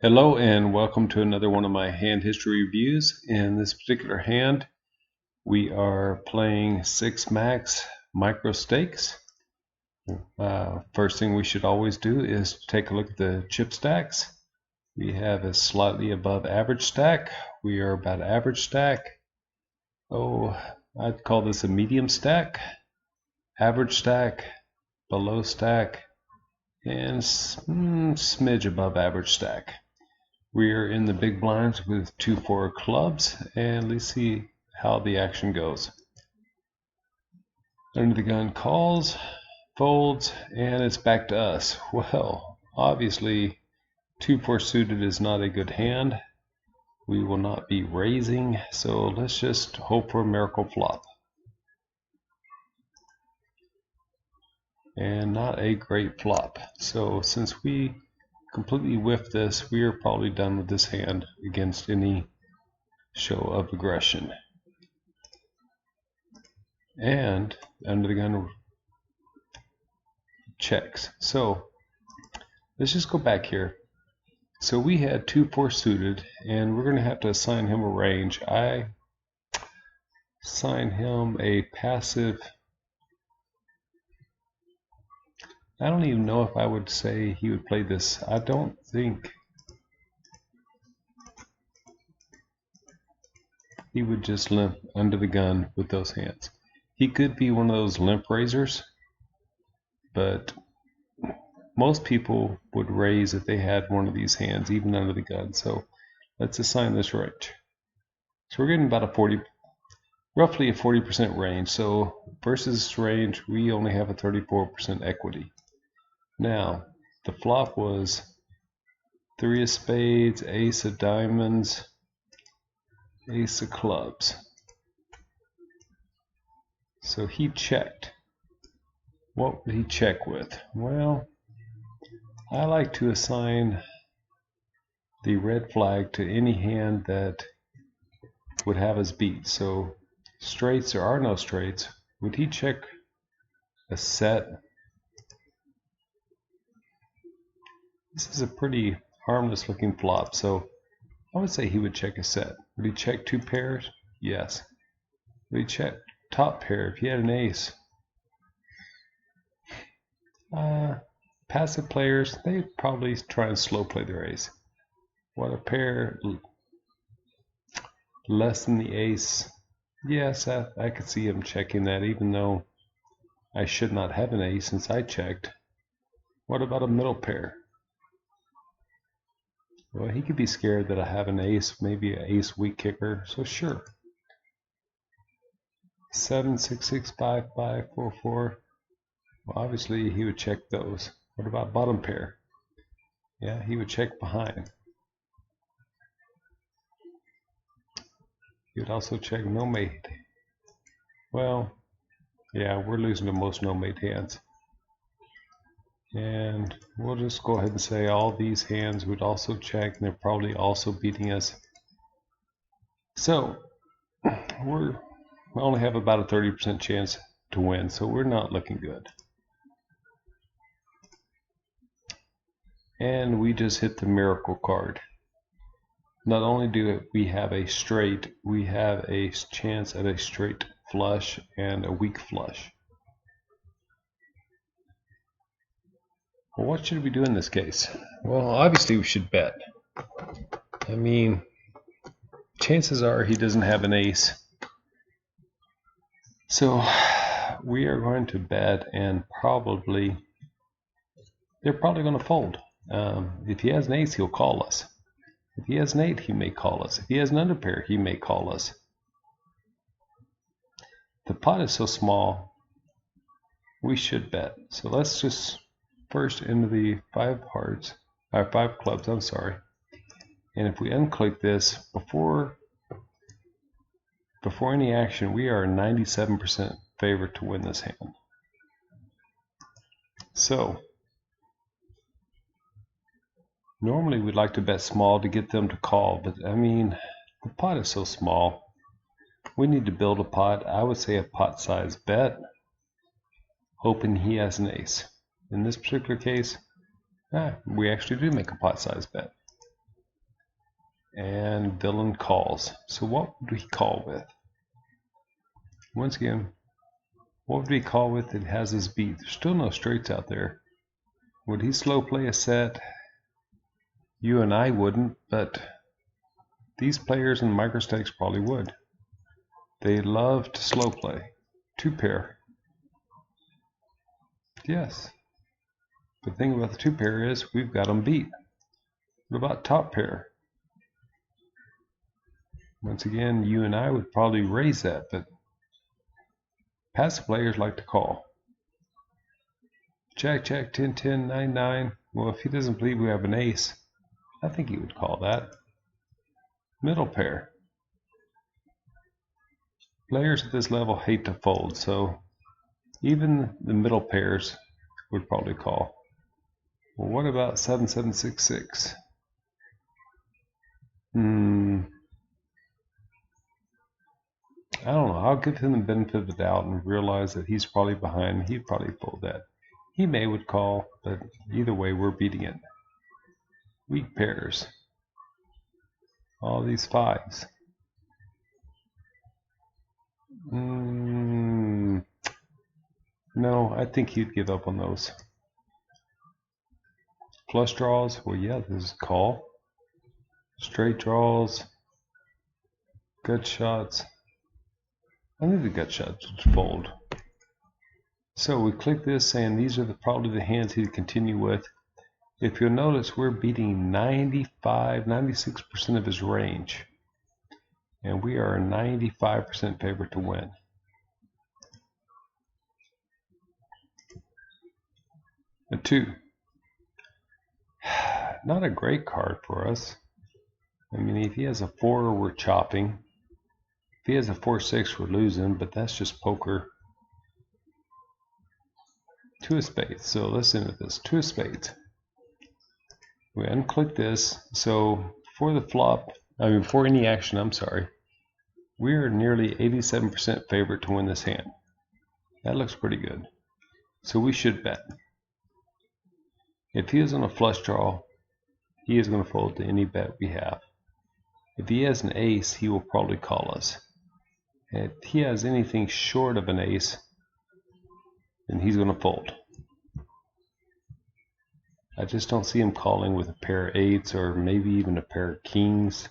Hello and welcome to another one of my hand history reviews. In this particular hand, we are playing 6 max micro stakes. First thing we should always do is take a look at the chip stacks. We have a slightly above average stack. We are about average stack. Oh, I'd call this a medium stack, average stack, below stack, and smidge above average stack. We're in the big blinds with 2-4 clubs, and let's see how the action goes. Under the gun calls, folds, and it's back to us. Well, obviously 2-4 suited is not a good hand. We will not be raising, so let's just hope for a miracle flop. And not a great flop. So since we completely whiffed this, we are probably done with this hand against any show of aggression. And under the gun checks. So let's just go back here. So we had 2-4 suited, and we're going to have to assign him a range. I assign him a passive. I don't even know if I would say he would play this. I don't think he would just limp under the gun with those hands. He could be one of those limp raisers, but most people would raise if they had one of these hands, even under the gun. So let's assign this range. So we're getting about roughly a 40% range. So versus this range, we only have a 34% equity. Now, the flop was 3 of spades, ace of diamonds, ace of clubs. So he checked. What would he check with? Well, I like to assign the red flag to any hand that would have us beat. So straights, there are no straights. Would he check a set? This is a pretty harmless looking flop, so I would say he would check a set. Would he check 2 pairs? Yes. Would he check top pair if he had an ace? Passive players, they probably try and slow play their ace. What, a pair less than the ace? Yes, I could see him checking that, even though I should not have an ace since I checked. What about a middle pair? Well, he could be scared that I have an ace, maybe an ace weak kicker, so sure. 7, 6, 6, 5, 5, 4, 4. Well, obviously he would check those. What about bottom pair? Yeah, he would check behind. He would also check no mate. Well, yeah, we're losing to most no mate hands. And we'll just go ahead and say all these hands would also check, and they're probably also beating us. So we only have about a 30% chance to win, so we're not looking good. And we just hit the miracle card. Not only do we have a straight, we have a chance at a straight flush and a weak flush. Well, what should we do in this case? Well, obviously we should bet. I mean, chances are he doesn't have an ace. So we are going to bet, and they're probably going to fold. If he has an ace, he'll call us. If he has an 8, he may call us. If he has an underpair, he may call us. The pot is so small, we should bet. So let's just first into the 5 hearts, or 5 clubs, I'm sorry. And if we unclick this, before any action, we are 97% favorite to win this hand. So normally we'd like to bet small to get them to call, but I mean, the pot is so small. We need to build a pot. I would say a pot size bet, hoping he has an ace. In this particular case, we actually do make a pot size bet. And villain calls. So what would he call with? Once again, what would he call with that has his beat? There's still no straights out there. Would he slow play a set? You and I wouldn't, but these players in microstakes probably would. They love to slow play. Two pair. Yes. The thing about the two pair is we've got them beat. What about top pair? Once again, you and I would probably raise that, but passive players like to call. Jack, Jack, 10, 10, 9, 9. Well, if he doesn't believe we have an ace, I think he would call that. Middle pair. Players at this level hate to fold, so even the middle pairs would probably call. Well, what about 7, 7, 6, 6? I don't know. I'll give him the benefit of the doubt and realize that he's probably behind. He'd probably fold that. He would call, but either way, we're beating it. Weak pairs. All these fives. No, I think he'd give up on those. Flush draws. Well, yeah, this is call. Straight draws. Gut shots. I think the gut shots would fold. So we click this saying these are probably the hands he'd continue with. If you'll notice, we're beating 96% of his range. And we are a 95% favorite to win. A 2. Not a great card for us. I mean, if he has a 4, we're chopping. If he has a 4-6, we're losing, but that's just poker. 2 of spades. So let's end with this. 2 of spades. We unclick this. So for the flop, before any action, I'm sorry, we are nearly 87% favorite to win this hand. That looks pretty good. So we should bet. If he is on a flush draw, he is going to fold to any bet we have. If he has an ace, he will probably call us. If he has anything short of an ace, then he's going to fold. I just don't see him calling with a pair of 8s or maybe even a pair of kings.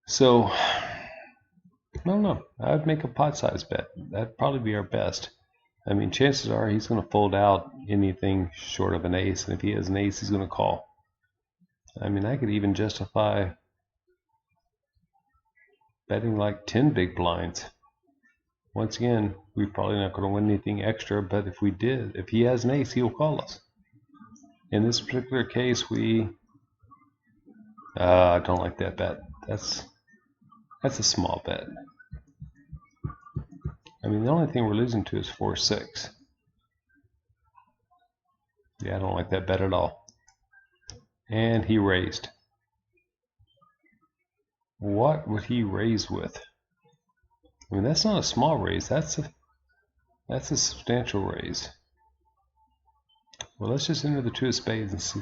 So, I don't know. I would make a pot size bet. That'd probably be our best. I mean, chances are he's going to fold out anything short of an ace, and if he has an ace, he's going to call. I mean, I could even justify betting like 10 big blinds. Once again, we're probably not going to win anything extra, but if we did, if he has an ace, he'll call us. In this particular case, I don't like that bet. That's a small bet. I mean, the only thing we're losing to is 4-6. Yeah, I don't like that bet at all. And he raised. What would he raise with? I mean, that's not a small raise. That's a substantial raise. Well, let's just enter the 2 of spades and see.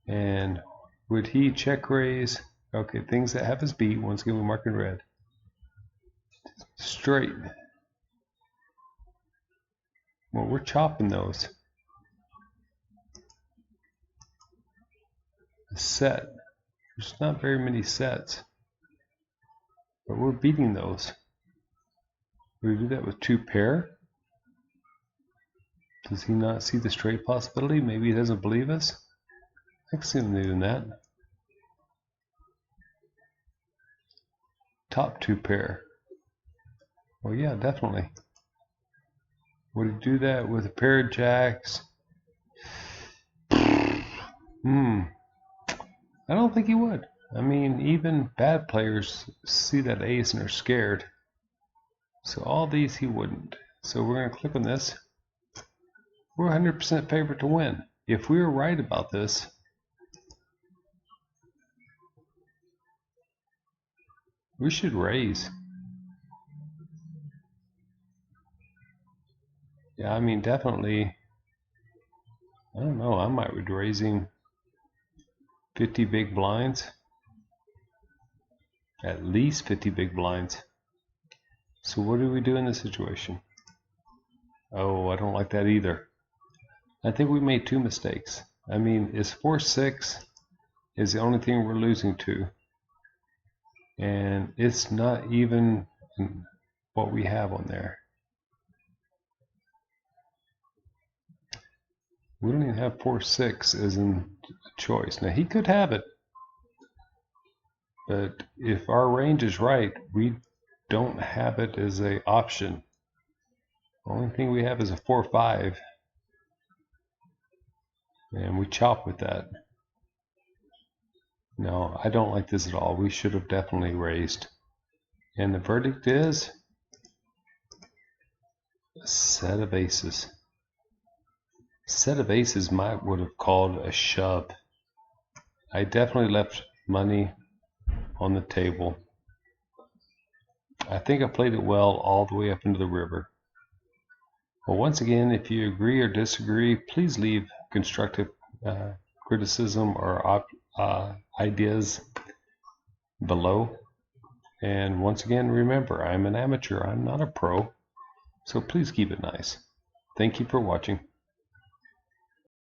And would he check raise? Okay, things that have his beat. Once again, we mark in red. Straight. Well, we're chopping those. A set. There's not very many sets. But we're beating those. We do that with 2 pair. Does he not see the straight possibility? Maybe he doesn't believe us? I can see him doing that. Top 2 pair. Well, yeah, definitely. Would he do that with a pair of jacks? I don't think he would. I mean, even bad players see that ace and are scared. So all these he wouldn't. So we're going to click on this. We're 100% favorite to win. If we were right about this, we should raise. Yeah, I mean, definitely. I don't know. I might be raising 50 big blinds. At least 50 big blinds. So what do we do in this situation? Oh, I don't like that either. I think we made two mistakes. I mean, is 4-6 is the only thing we're losing to. And it's not even what we have on there. We don't even have 4-6 as in a choice. Now he could have it, but if our range is right, we don't have it as an option. The only thing we have is a 4-5, and we chop with that. No, I don't like this at all. We should have definitely raised. And the verdict is a set of aces. Set of aces would have called a shove. I definitely left money on the table. I think I played it well all the way up into the river. Well, once again, if you agree or disagree, please leave constructive criticism or ideas below. And once again, remember, I'm an amateur. I'm not a pro. So please keep it nice. Thank you for watching.